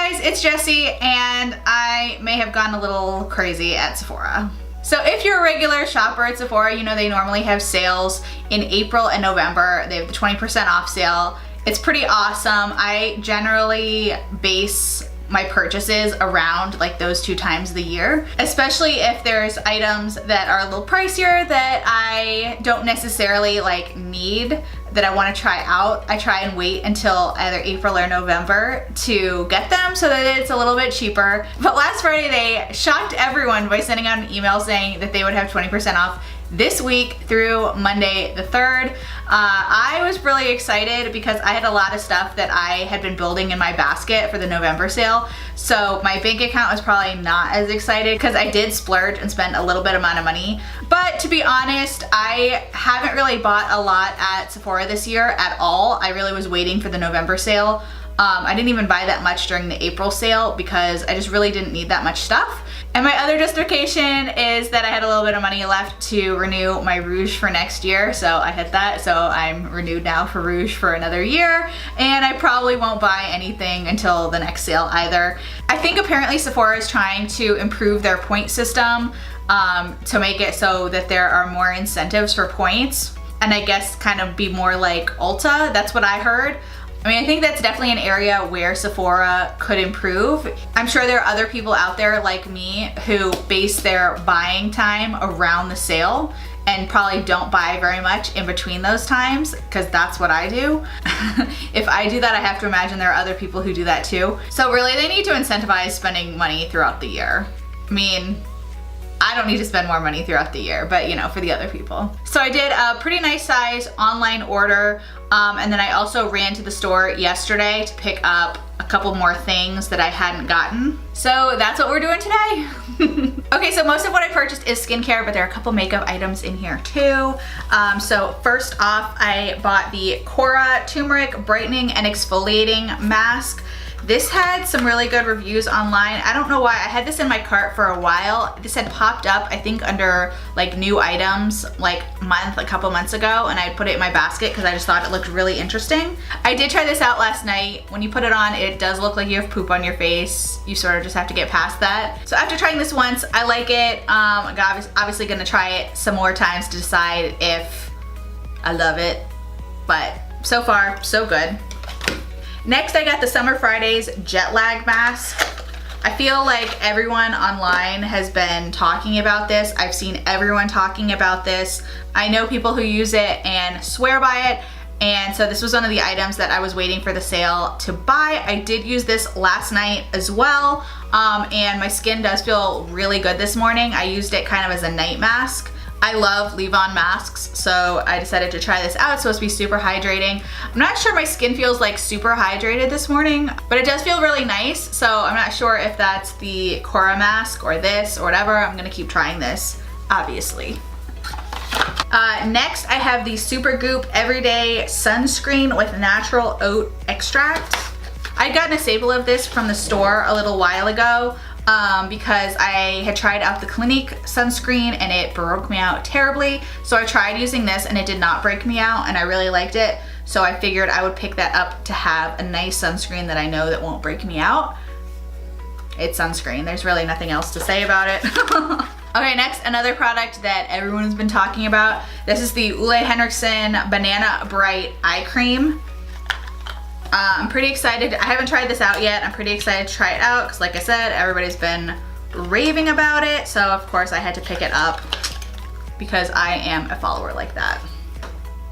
guys, it's Jessie, and I may have gone a little crazy at Sephora. So if you're a regular shopper at Sephora, you know they normally have sales in April and November. They have the 20% off sale. It's pretty awesome. I generally base my purchases around like those 2 times of the year, especially if there's items that are a little pricier that I don't necessarily like need, that I want to try out. I try and wait until either April or November to get them so that it's a little bit cheaper. But last Friday they shocked everyone by sending out an email saying that they would have 20% off this week through Monday the 3rd. I was really excited because I had a lot of stuff that I had been building in my basket for the November sale. So my bank account was probably not as excited because I did splurge and spend a little bit amount of money. But to be honest, I haven't really bought a lot at Sephora this year at all. I really was waiting for the November sale. I didn't even buy that much during the April sale because I just really didn't need that much stuff. And my other justification is that I had a little bit of money left to renew my rouge for next year, so I hit that. So I'm renewed now for rouge for another year, and I probably won't buy anything until the next sale either. I think apparently Sephora is trying to improve their point system to make it so that there are more incentives for points, and I guess kind of be more like Ulta. That's what I heard. I mean, I think that's definitely an area where Sephora could improve. I'm sure there are other people out there like me who base their buying time around the sale and probably don't buy very much in between those times, because that's what I do. If I do that, I have to imagine there are other people who do that too. So really, they need to incentivize spending money throughout the year. I mean, I don't need to spend more money throughout the year, but you know, for the other people. So I did a pretty nice size online order, and then I also ran to the store yesterday to pick up a couple more things that I hadn't gotten. So that's what we're doing today. Okay, so most of what I purchased is skincare, but there are a couple makeup items in here too. So first off, I bought the Cora Turmeric Brightening and Exfoliating Mask. This had some really good reviews online. I don't know why. I had this in my cart for a while. This had popped up, I think, under like new items like a couple months ago, and I put it in my basket because I just thought it looked really interesting. I did try this out last night. When you put it on, it does look like you have poop on your face. You sort of just have to get past that. So after trying this once, I like it. I'm obviously gonna try it some more times to decide if I love it, but so far, so good. Next, I got the Summer Fridays Jet Lag Mask. I feel like everyone online has been talking about this. I've seen everyone talking about this. I know people who use it and swear by it. And so this was one of the items that I was waiting for the sale to buy. I did use this last night as well. And my skin does feel really good this morning. I used it kind of as a night mask. I love leave-on masks, so I decided to try this out. It's supposed to be super hydrating. I'm not sure my skin feels like super hydrated this morning, but it does feel really nice. So I'm not sure if that's the Cora mask or this or whatever. I'm gonna keep trying this, obviously. Next, I have the Supergoop Everyday Sunscreen with Natural Oat Extract. I'd gotten a sample of this from the store a little while ago, because I had tried out the Clinique sunscreen and it broke me out terribly. So I tried using this and it did not break me out, and I really liked it. So I figured I would pick that up to have a nice sunscreen that I know that won't break me out. It's sunscreen. There's really nothing else to say about it. Okay, next, another product that everyone's been talking about. This is the Ole Henriksen Banana Bright Eye Cream. I'm pretty excited. I haven't tried this out yet. I'm pretty excited to try it out because, like I said, everybody's been raving about it. So of course I had to pick it up because I am a follower like that.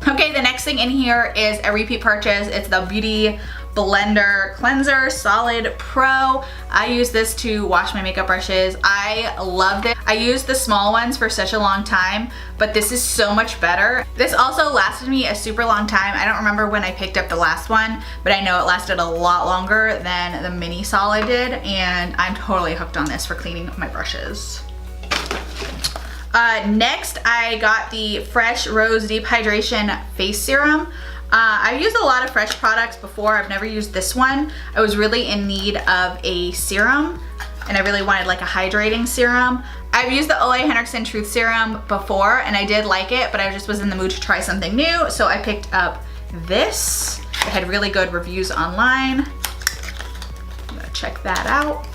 Okay, the next thing in here is a repeat purchase. It's the Beauty Blender Cleanser Solid Pro. I use this to wash my makeup brushes. I loved it. I used the small ones for such a long time, but this is so much better. This also lasted me a super long time. I don't remember when I picked up the last one, but I know it lasted a lot longer than the mini solid did, and I'm totally hooked on this for cleaning my brushes. Next, I got the Fresh Rose Deep Hydration Face Serum. I've used a lot of Fresh products before. I've never used this one. I was really in need of a serum, and I really wanted like a hydrating serum. I've used the Ole Henriksen Truth Serum before, and I did like it, but I just was in the mood to try something new, so I picked up this. It had really good reviews online. I'm gonna check that out.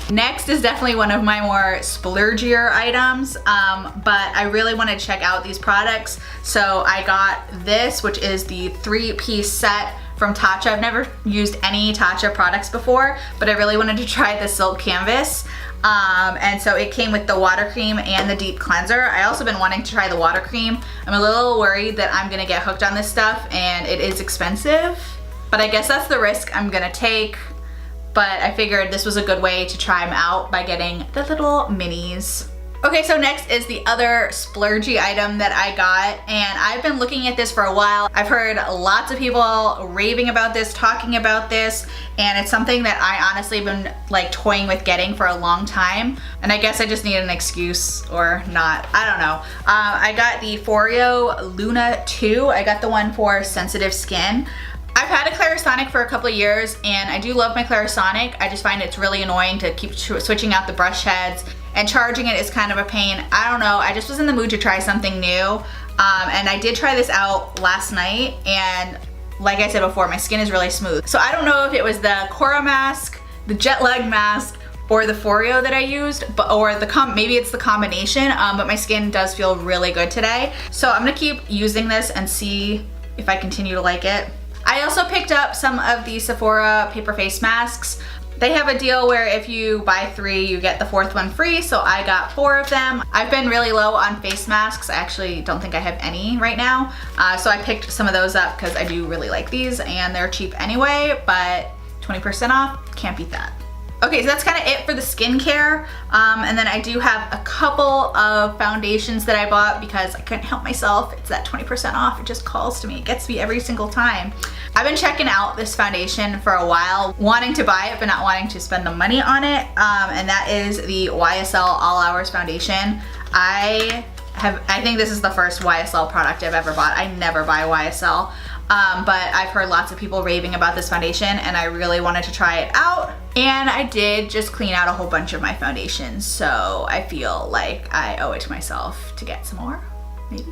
Next is definitely one of my more splurgier items, but I really want to check out these products. So I got this, which is the 3-piece set from Tatcha. I've never used any Tatcha products before, but I really wanted to try the silk canvas. And so it came with the water cream and the deep cleanser. I also been wanting to try the water cream. I'm a little worried that I'm gonna get hooked on this stuff and it is expensive, but I guess that's the risk I'm gonna take. But I figured this was a good way to try them out by getting the little minis. Okay, so next is the other splurgy item that I got, and I've been looking at this for a while. I've heard lots of people raving about this, talking about this, and it's something that I honestly have been like toying with getting for a long time, and I guess I just need an excuse or not. I don't know. I got the Foreo Luna 2. I got the one for sensitive skin. I've had a Clarisonic for a couple of years and I do love my Clarisonic. I just find it's really annoying to keep switching out the brush heads, and charging it is kind of a pain. I don't know, I just was in the mood to try something new. And I did try this out last night, and like I said before, my skin is really smooth. So I don't know if it was the Cora mask, the jet lag mask, or the Foreo that I used, or maybe it's the combination, but my skin does feel really good today. So I'm gonna keep using this and see if I continue to like it. I also picked up some of the Sephora paper face masks. They have a deal where if you buy 3, you get the 4th one free, so I got 4 of them. I've been really low on face masks. I actually don't think I have any right now. So I picked some of those up because I do really like these, and they're cheap anyway, but 20% off, can't beat that. Okay, so that's kind of it for the skincare. And then I do have a couple of foundations that I bought because I couldn't help myself. It's that 20% off, it just calls to me. It gets me every single time. I've been checking out this foundation for a while, wanting to buy it but not wanting to spend the money on it. And that is the YSL All Hours foundation. I think this is the first YSL product I've ever bought. I never buy YSL. But I've heard lots of people raving about this foundation and I really wanted to try it out. And I did just clean out a whole bunch of my foundations, so I feel like I owe it to myself to get some more, maybe.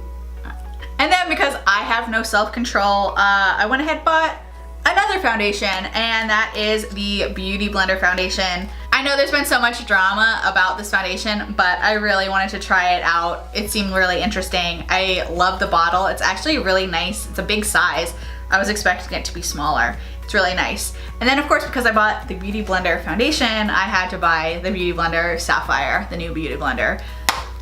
And then because I have no self-control, I went ahead and bought another foundation, and that is the Beauty Blender foundation. I know there's been so much drama about this foundation, but I really wanted to try it out. It seemed really interesting. I love the bottle. It's actually really nice. It's a big size. I was expecting it to be smaller. It's really nice. And then of course, because I bought the Beauty Blender foundation, I had to buy the Beauty Blender Sapphire, the new Beauty Blender.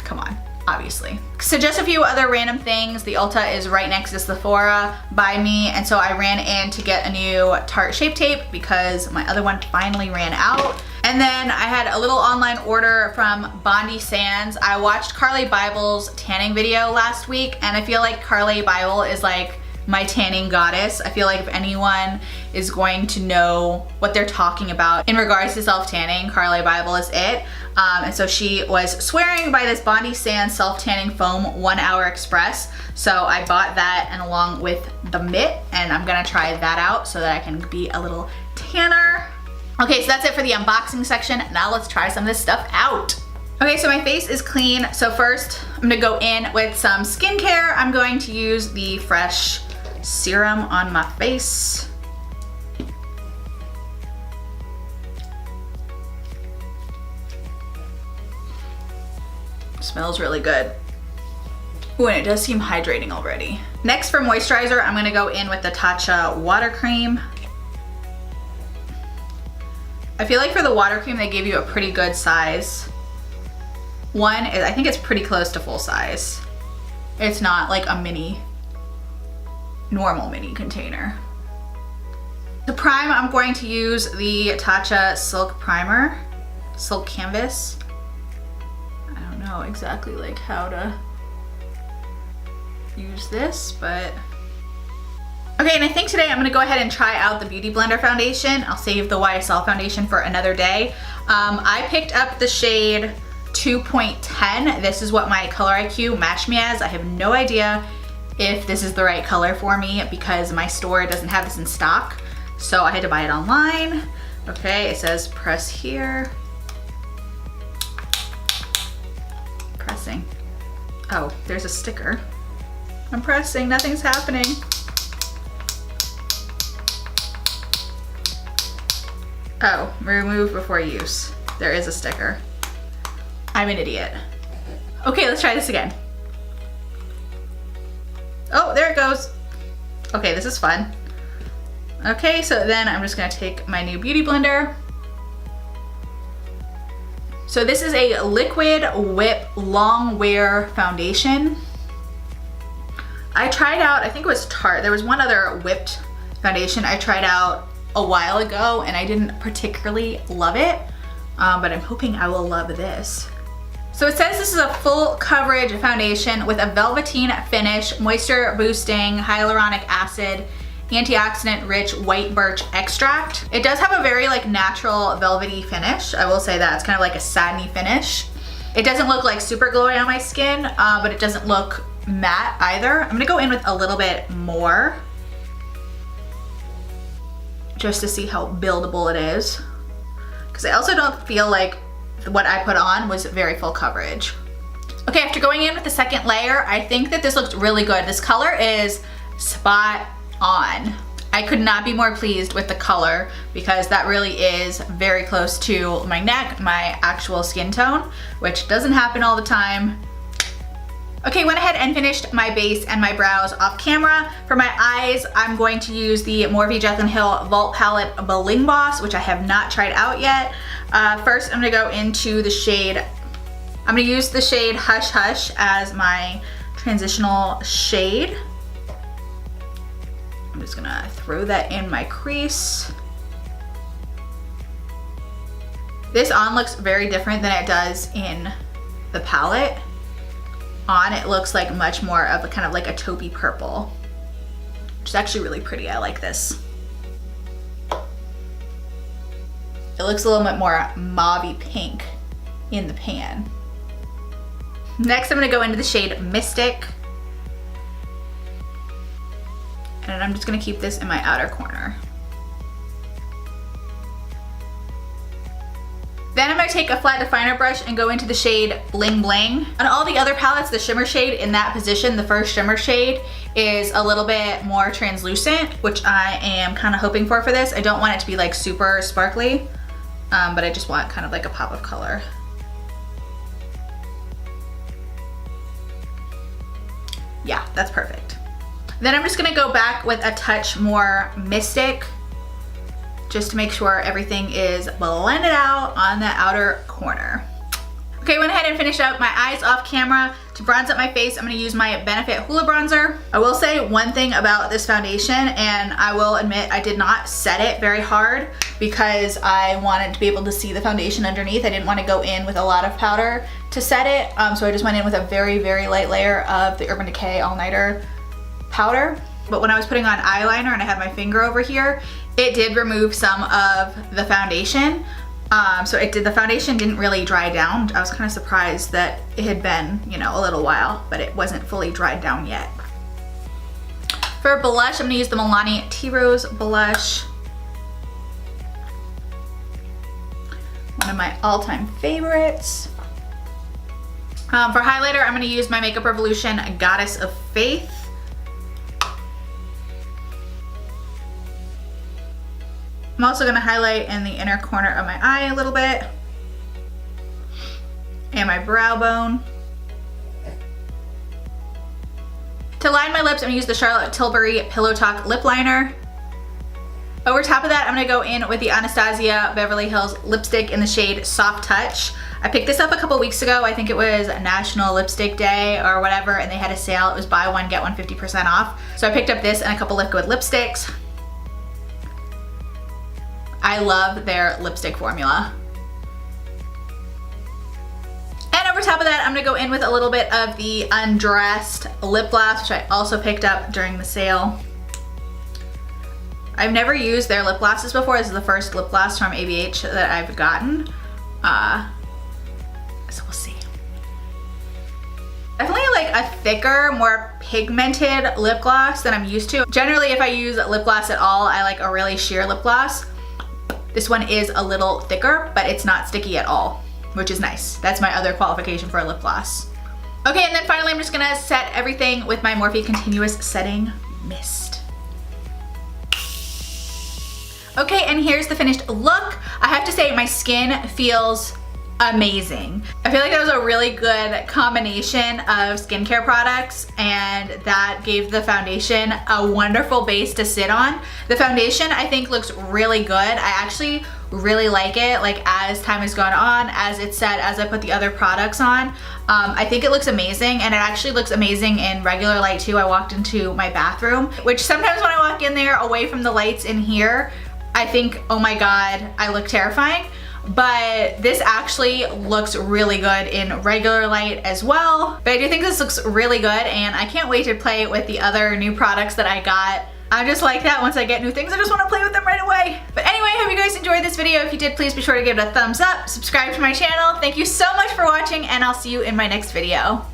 Come on, obviously. So just a few other random things. The Ulta is right next to Sephora by me, and so I ran in to get a new Tarte Shape Tape because my other one finally ran out. And then I had a little online order from Bondi Sands. I watched Carly Bible's tanning video last week, and I feel like Carly Bible is like my tanning goddess. I feel like if anyone is going to know what they're talking about in regards to self-tanning, Carly Bible is it. And so she was swearing by this Bondi Sands self-tanning foam 1 Hour Express. So I bought that, and along with the mitt, and I'm gonna try that out so that I can be a little tanner. Okay, so that's it for the unboxing section. Now let's try some of this stuff out. Okay, so my face is clean. So first, I'm gonna go in with some skincare. I'm going to use the Fresh serum on my face. Smells really good. Ooh, and it does seem hydrating already. Next, for moisturizer, I'm gonna go in with the Tatcha water cream. I feel like for the water cream, they gave you a pretty good size. One is, I think it's pretty close to full size. It's not like a mini, normal mini container. To prime, I'm going to use the Tatcha Silk Primer, Silk Canvas. I don't know exactly like how to use this, but okay, and I think today I'm gonna go ahead and try out the Beauty Blender foundation. I'll save the YSL foundation for another day. I picked up the shade 2.10. This is what my color IQ matched me as. I have no idea if this is the right color for me because my store doesn't have this in stock. So I had to buy it online. Okay, it says press here. Pressing. Oh, there's a sticker. I'm pressing, nothing's happening. Oh, remove before use. There is a sticker. I'm an idiot. Okay, let's try this again. Oh, there it goes. Okay, this is fun. Okay, so then I'm just gonna take my new beauty blender. So this is a liquid whip long wear foundation. I tried out, I think it was Tarte. There was one other whipped foundation I tried out a while ago and I didn't particularly love it, but I'm hoping I will love this. So it says this is a full coverage foundation with a velveteen finish, moisture boosting, hyaluronic acid, antioxidant rich white birch extract. It does have a very like natural velvety finish. I will say that it's kind of like a satiny finish. It doesn't look like super glowy on my skin, but it doesn't look matte either. I'm gonna go in with a little bit more just to see how buildable it is. Because I also don't feel like what I put on was very full coverage. Okay, after going in with the second layer, I think that this looks really good. This color is spot on. I could not be more pleased with the color because that really is very close to my neck, my actual skin tone, which doesn't happen all the time. Okay, went ahead and finished my base and my brows off camera. For my eyes, I'm going to use the Morphe Jekyll & Hill Vault Palette Bling Boss, which I have not tried out yet. First, I'm gonna go into the shade, I'm gonna use the shade Hush Hush as my transitional shade. I'm just gonna throw that in my crease. This on looks very different than it does in the palette. On it looks like much more of a kind of like a taupey purple, which is actually really pretty. I like this. It looks a little bit more mauvey pink in the pan. Next, I'm gonna go into the shade Mystic. And I'm just gonna keep this in my outer corner. Then I'm gonna take a flat definer brush and go into the shade Bling Bling. On all the other palettes, the shimmer shade in that position, the first shimmer shade, is a little bit more translucent, which I am kind of hoping for this. I don't want it to be like super sparkly, but I just want kind of like a pop of color. Yeah, that's perfect. Then I'm just gonna go back with a touch more Mystic, just to make sure everything is blended out on the outer corner. Okay, went ahead and finished up my eyes off camera. To bronze up my face, I'm gonna use my Benefit Hoola Bronzer. I will say one thing about this foundation, and I will admit I did not set it very hard because I wanted to be able to see the foundation underneath. I didn't want to go in with a lot of powder to set it, so I just went in with a very, very light layer of the Urban Decay All Nighter powder. But when I was putting on eyeliner and I had my finger over here, it did remove some of the foundation. So the foundation didn't really dry down. I was kind of surprised that it had been, you know, a little while, but it wasn't fully dried down yet. For blush, I'm gonna use the Milani Tea Rose blush. One of my all-time favorites. For highlighter, I'm gonna use my Makeup Revolution Goddess of Faith. I'm also gonna highlight in the inner corner of my eye a little bit and my brow bone. To line my lips, I'm gonna use the Charlotte Tilbury Pillow Talk Lip Liner. Over top of that, I'm gonna go in with the Anastasia Beverly Hills lipstick in the shade Soft Touch. I picked this up a couple weeks ago. I think it was National Lipstick Day or whatever, and they had a sale. It was buy one, get one 50% off. So I picked up this and a couple liquid lipsticks. I love their lipstick formula. And over top of that, I'm gonna go in with a little bit of the Undressed lip gloss, which I also picked up during the sale. I've never used their lip glosses before. This is the first lip gloss from ABH that I've gotten. So we'll see. Definitely like a thicker, more pigmented lip gloss than I'm used to. Generally, if I use lip gloss at all, I like a really sheer lip gloss. This one is a little thicker, but it's not sticky at all, which is nice. That's my other qualification for a lip gloss. Okay, and then finally I'm just gonna set everything with my Morphe Continuous Setting Mist. Okay, and here's the finished look. have to say my skin feels amazing. I feel like that was a really good combination of skincare products, and that gave the foundation a wonderful base to sit on. The foundation I think looks really good. I actually really like it, like as time has gone on, as it said, as I put the other products on. I think it looks amazing, and it actually looks amazing in regular light too. I walked into my bathroom, which sometimes when I walk in there away from the lights in here, I think, oh my God, I look terrifying. But this actually looks really good in regular light as well. But I do think this looks really good, and I can't wait to play with the other new products that I got. I'm just like that. Once I get new things, I just want to play with them right away. But anyway, I hope you guys enjoyed this video. If you did, please be sure to give it a thumbs up, subscribe to my channel. Thank you so much for watching, and I'll see you in my next video.